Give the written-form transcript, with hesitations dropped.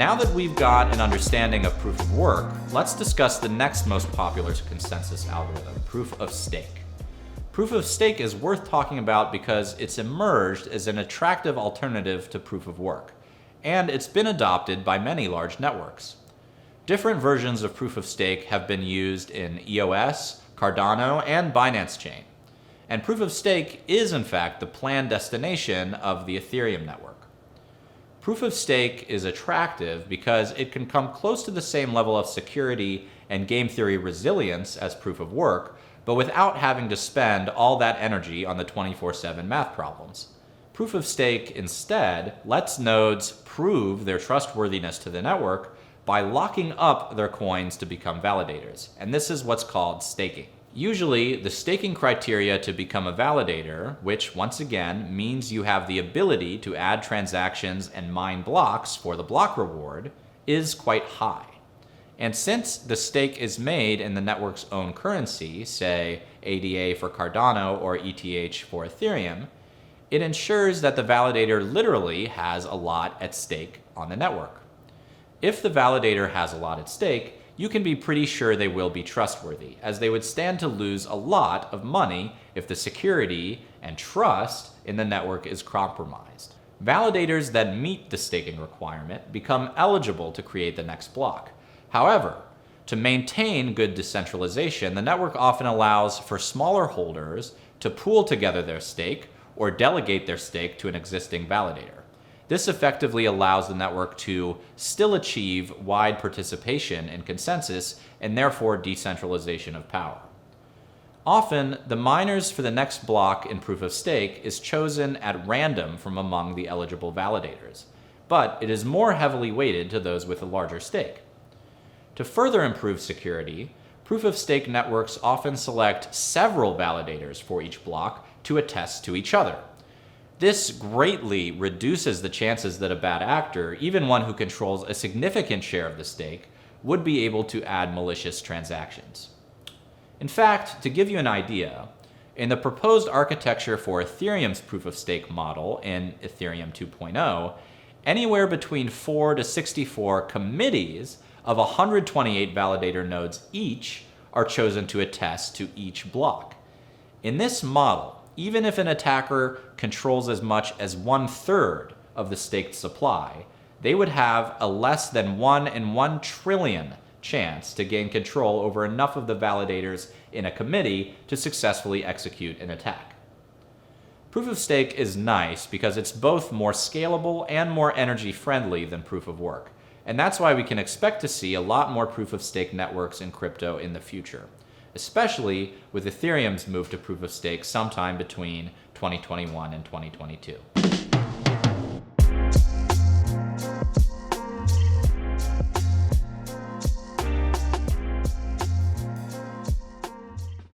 Now that we've got an understanding of proof of work, let's discuss the next most popular consensus algorithm, proof of stake. Proof of stake is worth talking about because it's emerged as an attractive alternative to proof of work, and it's been adopted by many large networks. Different versions of proof of stake have been used in EOS, Cardano, and Binance Chain. And proof of stake is in fact the planned destination of the Ethereum network. Proof of stake is attractive because it can come close to the same level of security and game theory resilience as proof of work, but without having to spend all that energy on the 24/7 math problems. Proof of stake instead lets nodes prove their trustworthiness to the network by locking up their coins to become validators, and this is what's called staking. Usually, the staking criteria to become a validator, which once again means you have the ability to add transactions and mine blocks for the block reward, is quite high. And since the stake is made in the network's own currency, say ADA for Cardano or ETH for Ethereum, it ensures that the validator literally has a lot at stake on the network. If the validator has a lot at stake, you can be pretty sure they will be trustworthy, as they would stand to lose a lot of money if the security and trust in the network is compromised. Validators that meet the staking requirement become eligible to create the next block. However, to maintain good decentralization, the network often allows for smaller holders to pool together their stake or delegate their stake to an existing validator. This effectively allows the network to still achieve wide participation in consensus and therefore decentralization of power. Often, the miners for the next block in proof of stake is chosen at random from among the eligible validators, but it is more heavily weighted to those with a larger stake. To further improve security, proof of stake networks often select several validators for each block to attest to each other. This greatly reduces the chances that a bad actor, even one who controls a significant share of the stake, would be able to add malicious transactions. In fact, to give you an idea, in the proposed architecture for Ethereum's proof of stake model in Ethereum 2.0, anywhere between 4 to 64 committees of 128 validator nodes each are chosen to attest to each block. In this model, even if an attacker controls as much as 1/3 of the staked supply, they would have a less than 1 in 1 trillion chance to gain control over enough of the validators in a committee to successfully execute an attack. Proof of stake is nice because it's both more scalable and more energy friendly than proof of work. And that's why we can expect to see a lot more proof of stake networks in crypto in the future, especially with Ethereum's move to proof of stake sometime between 2021 and 2022.